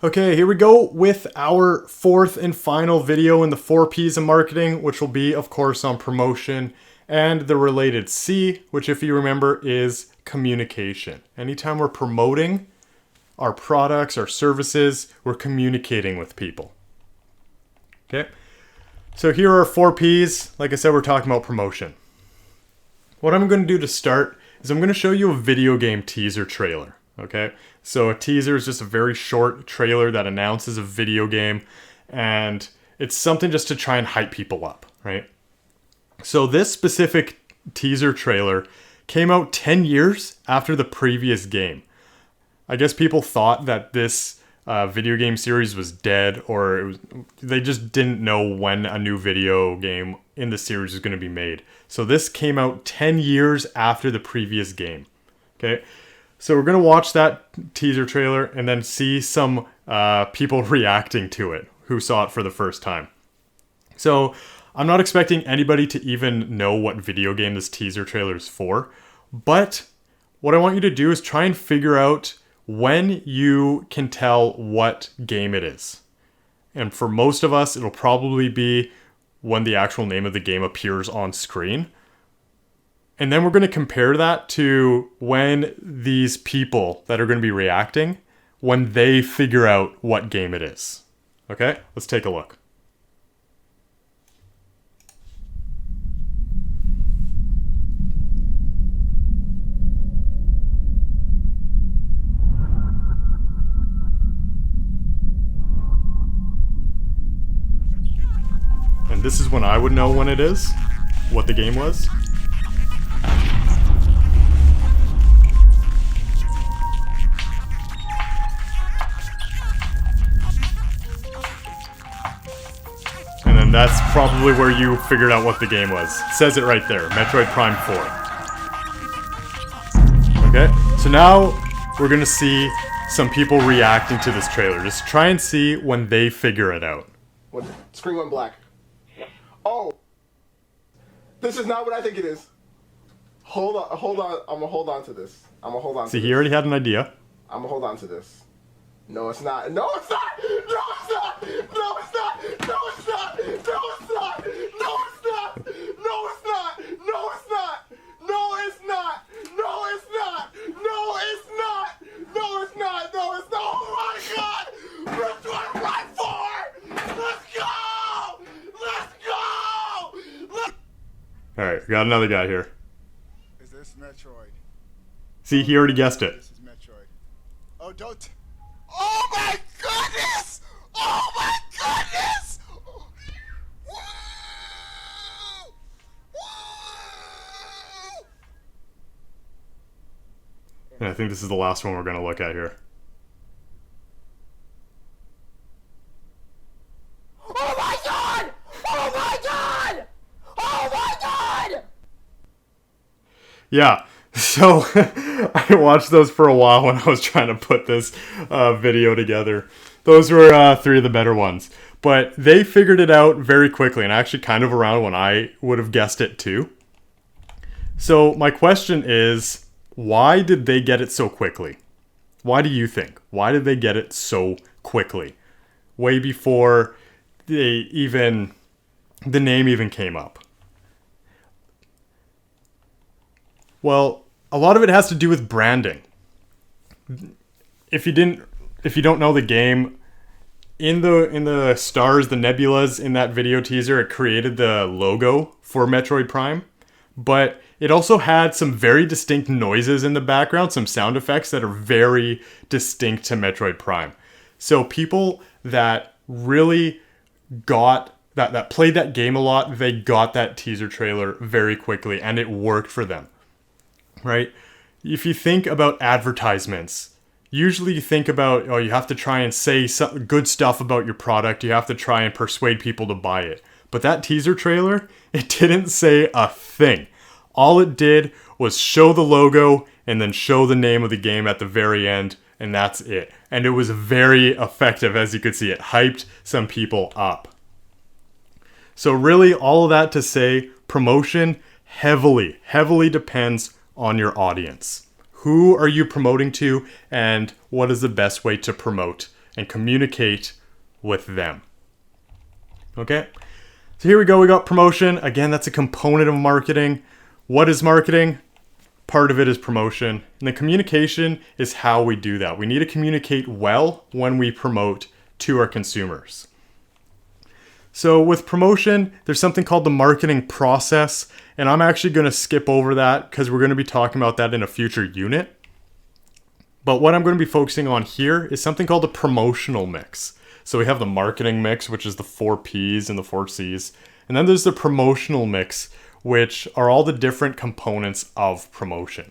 Okay, here we go with our fourth and final video in the 4P's of marketing, which will be, of course, on promotion and the related C, which if you remember is communication. Anytime we're promoting our products, our services, we're communicating with people. Okay, so here are 4P's. Like I said, we're talking about promotion. What I'm going to do to start is I'm going to show you a video game teaser trailer. Okay, so a teaser is just a very short trailer that announces a video game, and it's something just to try and hype people up, right? So this specific teaser trailer came out 10 years after the previous game. I guess people thought that this video game series was dead, or they just didn't know when a new video game in the series was going to be made. So this came out 10 years after the previous game. Okay. So we're going to watch that teaser trailer and then see some people reacting to it who saw it for the first time. So I'm not expecting anybody to even know what video game this teaser trailer is for, but what I want you to do is try and figure out when you can tell what game it is. And for most of us, it'll probably be when the actual name of the game appears on screen. And then we're going to compare that to when these people that are going to be reacting, when they figure out what game it is. Okay, let's take a look. And this is when I would know when it is, what the game was. And then that's probably where you figured out what the game was. It says it right there, Metroid Prime 4. Okay, so now we're gonna see some people reacting to this trailer. Just try and see when they figure it out. What? Screen went black. Oh! This is not what I think it is. Hold on. I'm gonna hold on to this. See, he already had an idea. I'm gonna hold on to this. No, it's not. No, it's not! No, it's not! No, it's not! No, it's not! No, it's not! No, it's not! No, it's not! No, it's not! No, it's not! No, it's not! No, it's not! No, it's not! No, it's not! Oh my God! Metroid Prime 4! Let's go! Let's go! Alright, we got another guy here. Is this Metroid? See, he already guessed it. This is Metroid. Oh, don't. Oh my goodness! Oh my goodness! And I think this is the last one we're going to look at here. Oh my God! Oh my God! Oh my God! Yeah, so I watched those for a while when I was trying to put this video together. Those were three of the better ones. But they figured it out very quickly, and actually kind of around when I would have guessed it too. So my question is, why did they get it so quickly? Why do you think? Why did they get it so quickly? Way before the name even came up. Well, a lot of it has to do with branding. If you don't know the game, in the stars, the nebulas in that video teaser, it created the logo for Metroid Prime, but it also had some very distinct noises in the background, some sound effects that are very distinct to Metroid Prime. So people that really got that played that game a lot, they got that teaser trailer very quickly, and it worked for them. Right? If you think about advertisements, usually you think about, you have to try and say some good stuff about your product. You have to try and persuade people to buy it. But that teaser trailer, it didn't say a thing. All it did was show the logo and then show the name of the game at the very end, and that's it. And it was very effective, as you could see. It hyped some people up. So really, all of that to say, promotion heavily depends on your audience. Who are you promoting to, and what is the best way to promote and communicate with them. Okay, so here we go. We got promotion. Again, that's a component of marketing. What is marketing? Part of it is promotion. And the communication is how we do that. We need to communicate well when we promote to our consumers. So with promotion, there's something called the marketing process. And I'm actually going to skip over that because we're going to be talking about that in a future unit. But what I'm going to be focusing on here is something called the promotional mix. So we have the marketing mix, which is the 4P's and the 4C's. And then there's the promotional mix, which are all the different components of promotion.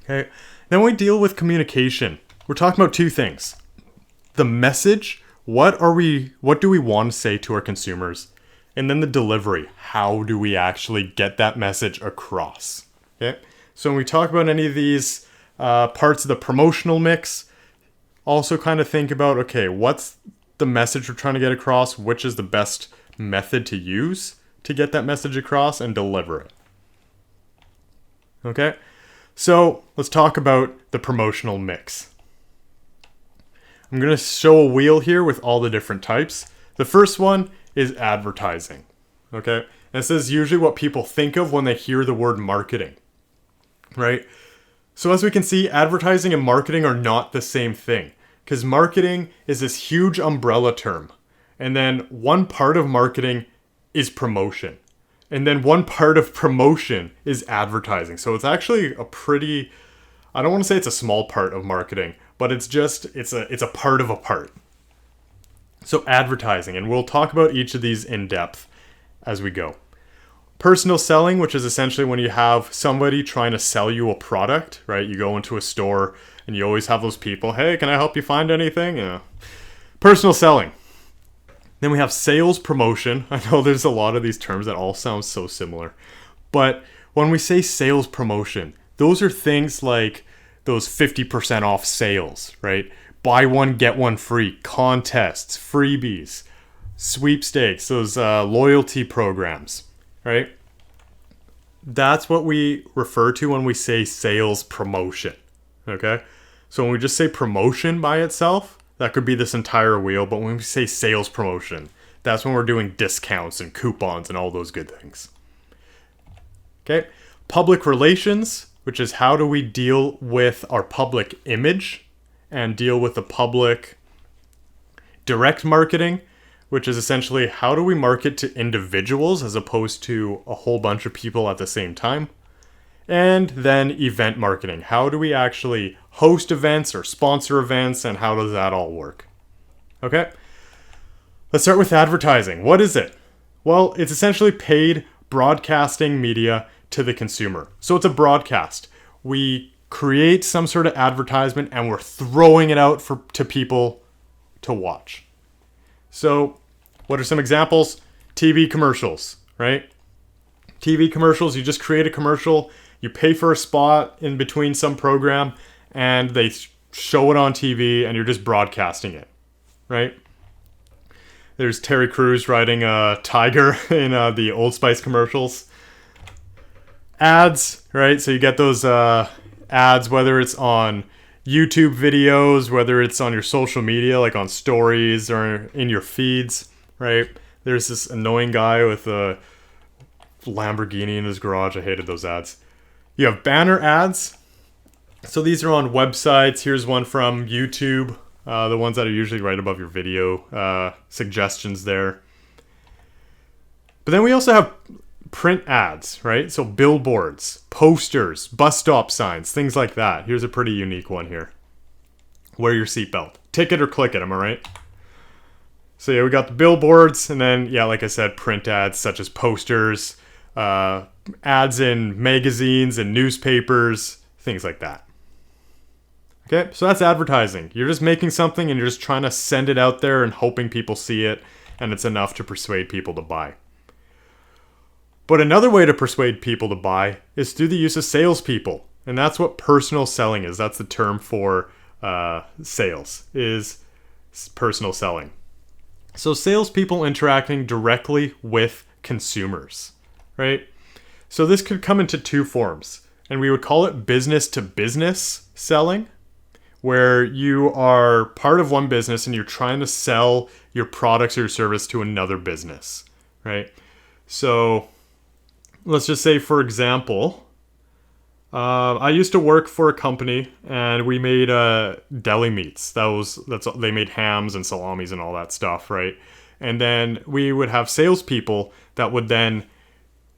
Okay. Then we deal with communication. We're talking about two things. The message, what do we want to say to our consumers? And then the delivery, how do we actually get that message across? Okay. So when we talk about any of these parts of the promotional mix, also kind of think about, okay, what's the message we're trying to get across? Which is the best method to use to get that message across and deliver it? Okay, so let's talk about the promotional mix. I'm going to show a wheel here with all the different types. The first one is advertising. Okay, and this is usually what people think of when they hear the word marketing, right? So as we can see, advertising and marketing are not the same thing, because marketing is this huge umbrella term. And then one part of marketing is promotion. And then one part of promotion is advertising. So it's actually a pretty, I don't want to say it's a small part of marketing, but it's a part of a part. So advertising, and we'll talk about each of these in depth as we go. Personal selling, which is essentially when you have somebody trying to sell you a product, right? You go into a store and you always have those people, hey, can I help you find anything? Yeah. Personal selling. Then we have sales promotion. I know there's a lot of these terms that all sound so similar. But when we say sales promotion, those are things like those 50% off sales, right? Buy one, get one free, contests, freebies, sweepstakes, those loyalty programs, right? That's what we refer to when we say sales promotion, okay? So when we just say promotion by itself, that could be this entire wheel, but when we say sales promotion, that's when we're doing discounts and coupons and all those good things. Okay, public relations, which is how do we deal with our public image and deal with the public. Direct marketing, which is essentially how do we market to individuals as opposed to a whole bunch of people at the same time. And then event marketing. How do we actually host events or sponsor events, and how does that all work? Okay, let's start with advertising. What is it? Well, it's essentially paid broadcasting media to the consumer. So it's a broadcast. We create some sort of advertisement and we're throwing it out to people to watch. So what are some examples? TV commercials, right? TV commercials, you just create a commercial, you pay for a spot in between some program, and they show it on TV, and you're just broadcasting it, right? There's Terry Crews riding a tiger in the Old Spice commercials. Ads, right? So you get those ads, whether it's on YouTube videos, whether it's on your social media, like on stories or in your feeds, right? There's this annoying guy with a Lamborghini in his garage. I hated those ads. You have banner ads. So these are on websites. Here's one from YouTube. The ones that are usually right above your video. Suggestions there. But then we also have print ads, right? So billboards, posters, bus stop signs, things like that. Here's a pretty unique one here. Wear your seatbelt. Tick it or click it, am I right? So yeah, we got the billboards, and then, yeah, like I said, print ads such as posters, ads in magazines and newspapers, things like that. Okay, so that's advertising. You're just making something and you're just trying to send it out there and hoping people see it, and it's enough to persuade people to buy. But another way to persuade people to buy is through the use of salespeople. And that's what personal selling is. That's the term for sales, is personal selling. So salespeople interacting directly with consumers, right? So this could come into two forms. And we would call it business to business selling, where you are part of one business and you're trying to sell your products or your service to another business, right? So let's just say, for example, I used to work for a company and we made deli meats. They made hams and salamis and all that stuff, right? And then we would have salespeople that would then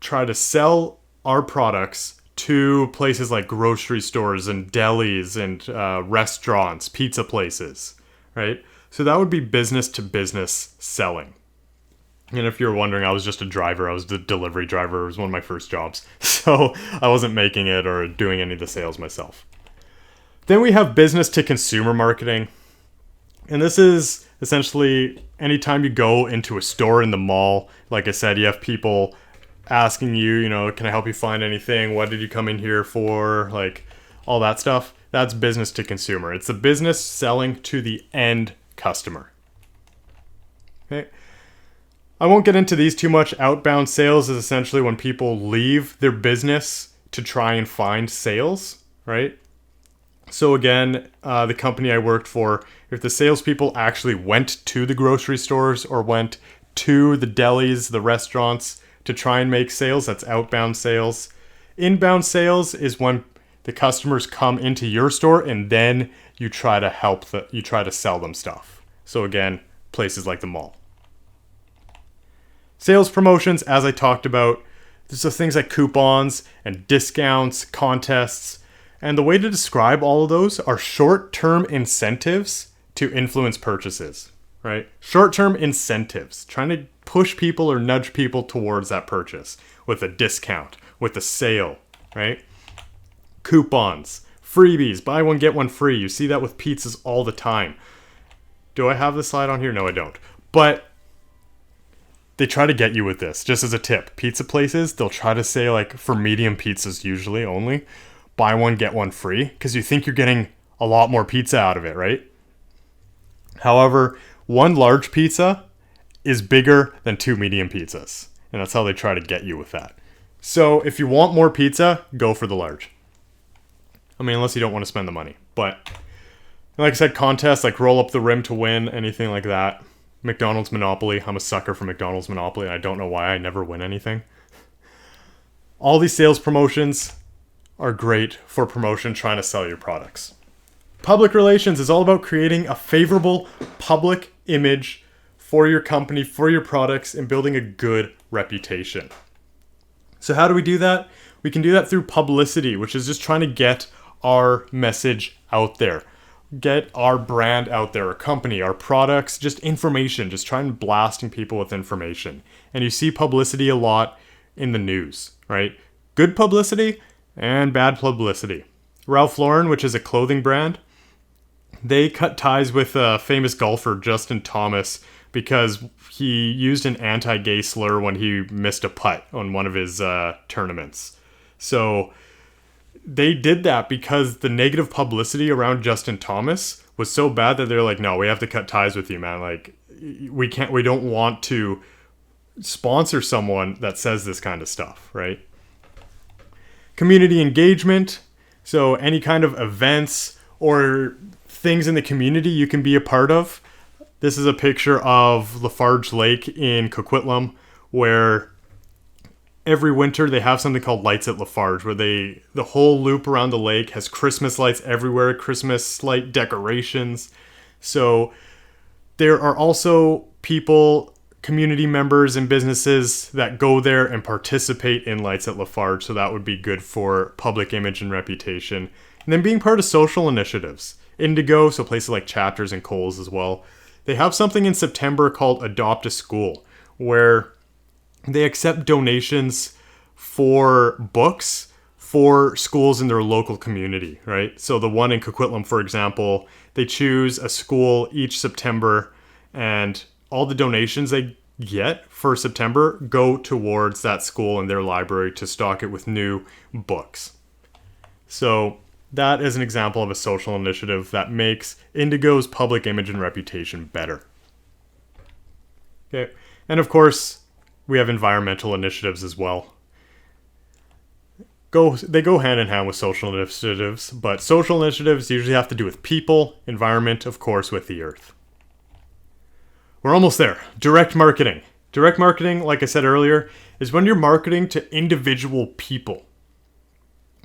try to sell our products to places like grocery stores and delis and restaurants, pizza places, right? So that would be business to business selling. And if you're wondering, I was just a driver. I was the delivery driver. It was one of my first jobs. So I wasn't making it or doing any of the sales myself. Then we have business to consumer marketing. And this is essentially anytime you go into a store in the mall, like I said, you have people asking you, you know, can I help you find anything? What did you come in here for? Like all that stuff. That's business to consumer. It's the business selling to the end customer. Okay. I won't get into these too much. Outbound sales is essentially when people leave their business to try and find sales, right? So again, the company I worked for, if the salespeople actually went to the grocery stores or went to the delis, the restaurants to try and make sales, that's outbound sales. Inbound sales is when the customers come into your store and then you try to sell them stuff. So again, places like the mall. Sales promotions, as I talked about, so things like coupons and discounts, contests. And the way to describe all of those are short-term incentives to influence purchases, right? Short-term incentives, trying to push people or nudge people towards that purchase with a discount, with a sale, right? Coupons, freebies, buy one, get one free. You see that with pizzas all the time. Do I have the slide on here? No, I don't. But they try to get you with this, just as a tip. Pizza places, they'll try to say, like, for medium pizzas usually only, buy one, get one free, because you think you're getting a lot more pizza out of it, right? However, one large pizza is bigger than two medium pizzas, and that's how they try to get you with that. So if you want more pizza, go for the large. I mean, unless you don't want to spend the money. But like I said, contests like roll up the rim to win, anything like that. McDonald's Monopoly. I'm a sucker for McDonald's Monopoly. I don't know why I never win anything. All these sales promotions are great for promotion, trying to sell your products. Public relations is all about creating a favorable public image for your company, for your products, and building a good reputation. So how do we do that? We can do that through publicity, which is just trying to get our message out there. Get our brand out there, our company, our products, just information, just trying blasting people with information. And you see publicity a lot in the news, right? Good publicity and bad publicity. Ralph Lauren, which is a clothing brand, they cut ties with famous golfer Justin Thomas because he used an anti-gay slur when he missed a putt on one of his tournaments. So they did that because the negative publicity around Justin Thomas was so bad that they're like, no, we have to cut ties with you, man. Like, we don't want to sponsor someone that says this kind of stuff, right? Community engagement. So any kind of events or things in the community you can be a part of. This is a picture of Lafarge Lake in Coquitlam, where every winter they have something called Lights at Lafarge, where the whole loop around the lake has Christmas lights everywhere, Christmas light decorations. So there are also people, community members and businesses that go there and participate in Lights at Lafarge. So that would be good for public image and reputation. And then being part of social initiatives. Indigo, so places like Chapters and Kohl's as well. They have something in September called Adopt a School, where they accept donations for books for schools in their local community, right? So the one in Coquitlam, for example, they choose a school each September, and all the donations they get for September go towards that school and their library to stock it with new books. So that is an example of a social initiative that makes Indigo's public image and reputation better. Okay, and of course, we have environmental initiatives as well. they go hand in hand with social initiatives, but social initiatives usually have to do with people, environment, of course, with the earth. We're almost there. Direct marketing. Direct marketing, like I said earlier, is when you're marketing to individual people.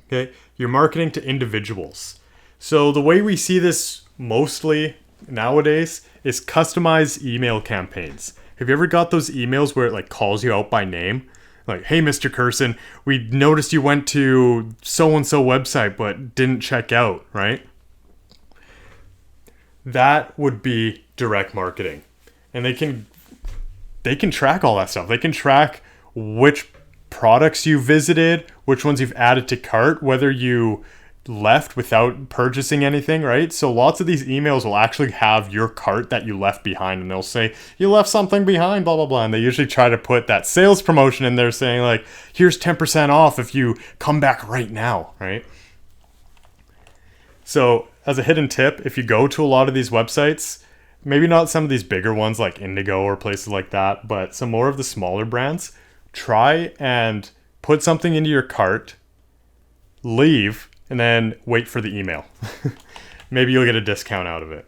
Okay? You're marketing to individuals. So the way we see this mostly nowadays is customized email campaigns. Have you ever got those emails where it like calls you out by name? Like, hey, Mr. Curson, we noticed you went to so-and-so website but didn't check out, right? That would be direct marketing. And they can track all that stuff. They can track which products you visited, which ones you've added to cart, whether you left without purchasing anything, right? So lots of these emails will actually have your cart that you left behind, and they'll say, you left something behind, blah, blah, blah. And they usually try to put that sales promotion in there saying like, here's 10% off if you come back right now, right? So as a hidden tip, if you go to a lot of these websites, maybe not some of these bigger ones like Indigo or places like that, but some more of the smaller brands, try and put something into your cart, leave, and then wait for the email. Maybe you'll get a discount out of it.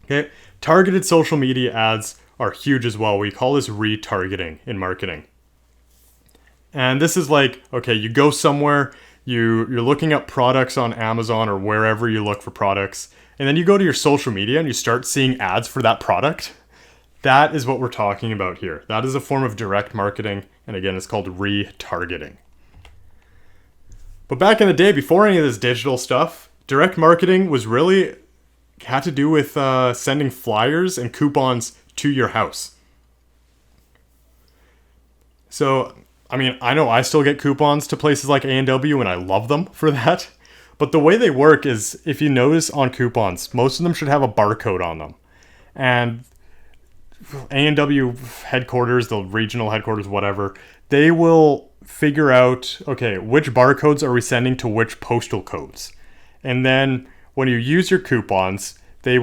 Okay, targeted social media ads are huge as well. We call this retargeting in marketing. And this is like, okay, you go somewhere, you're looking up products on Amazon or wherever you look for products, and then you go to your social media and you start seeing ads for that product. That is what we're talking about here. That is a form of direct marketing, and again, it's called retargeting. But back in the day, before any of this digital stuff, direct marketing was really had to do with sending flyers and coupons to your house. So, I mean, I know I still get coupons to places like A&W, and I love them for that. But the way they work is, if you notice on coupons, most of them should have a barcode on them. And A&W headquarters, the regional headquarters, whatever, they will figure out, okay, which barcodes are we sending to which postal codes? And then when you use your coupons, the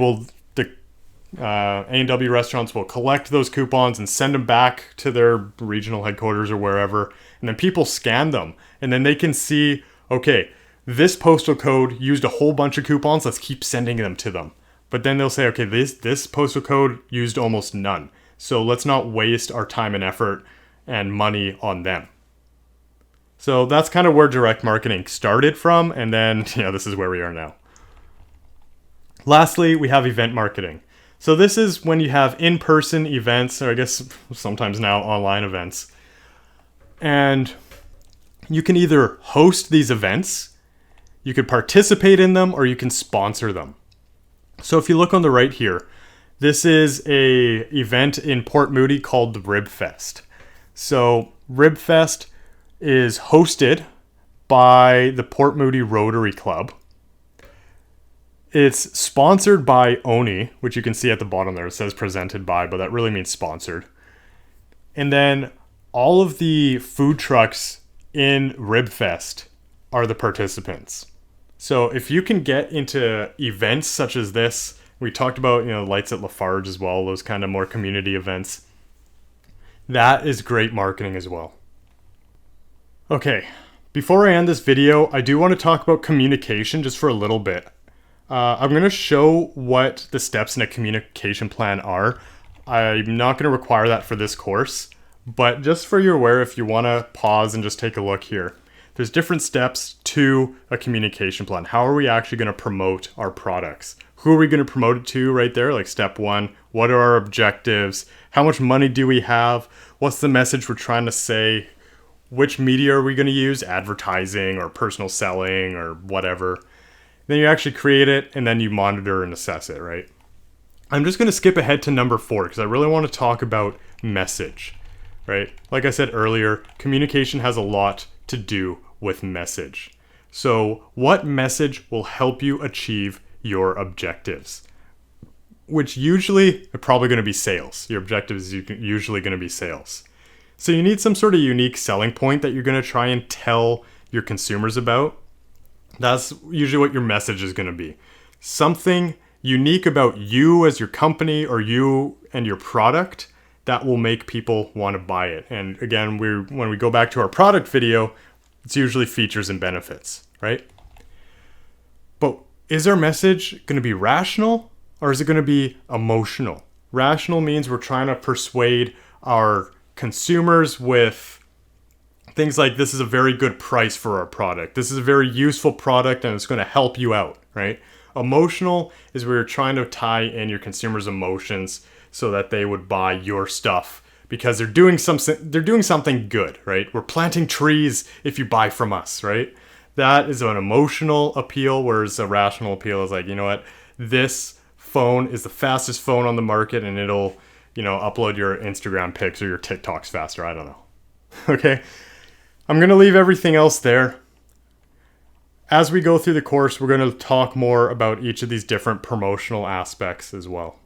A&W restaurants will collect those coupons and send them back to their regional headquarters or wherever. And then people scan them, and then they can see, okay, this postal code used a whole bunch of coupons, let's keep sending them to them. But then they'll say, okay, this postal code used almost none, so let's not waste our time and effort and money on them. So that's kind of where direct marketing started from, and then, this is where we are now. Lastly, we have event marketing. So this is when you have in-person events, or I guess sometimes now online events, and you can either host these events, you could participate in them, or you can sponsor them. So if you look on the right here, this is a event in Port Moody called the Rib Fest. So Rib Fest is hosted by the Port Moody Rotary Club. It's sponsored by Oni, which you can see at the bottom there. It says presented by, but that really means sponsored. And then all of the food trucks in Rib Fest are the participants. So if you can get into events such as this, we talked about, Lights at Lafarge as well, those kind of more community events. That is great marketing as well. Okay, before I end this video, I do want to talk about communication just for a little bit. I'm going to show what the steps in a communication plan are. I'm not going to require that for this course, but just for your aware, if you want to pause and just take a look here. There's different steps to a communication plan. How are we actually going to promote our products? Who are we going to promote it to right there? Like step 1, what are our objectives? How much money do we have? What's the message we're trying to say? Which media are we going to use? Advertising or personal selling or whatever. Then you actually create it, and then you monitor and assess it, right? I'm just going to skip ahead to number 4 because I really want to talk about message, right? Like I said earlier, communication has a lot to do with message. So what message will help you achieve your objectives? Which usually are probably going to be sales. Your objective is usually going to be sales. So you need some sort of unique selling point that you're going to try and tell your consumers about. That's usually what your message is going to be. Something unique about you as your company or you and your product that will make people want to buy it. And again, when we go back to our product video, It's usually features and benefits, right? But is our message going to be rational or is it going to be emotional? Rational means we're trying to persuade our consumers with things like, this is a very good price for our product. This is a very useful product and it's going to help you out, right? Emotional is where you're trying to tie in your consumers' emotions so that they would buy your stuff because they're doing something good, right? We're planting trees if you buy from us, right? That is an emotional appeal, whereas a rational appeal is like, you know what? This phone is the fastest phone on the market and it'll, upload your Instagram pics or your TikToks faster. I don't know. Okay? I'm going to leave everything else there. As we go through the course, we're going to talk more about each of these different promotional aspects as well.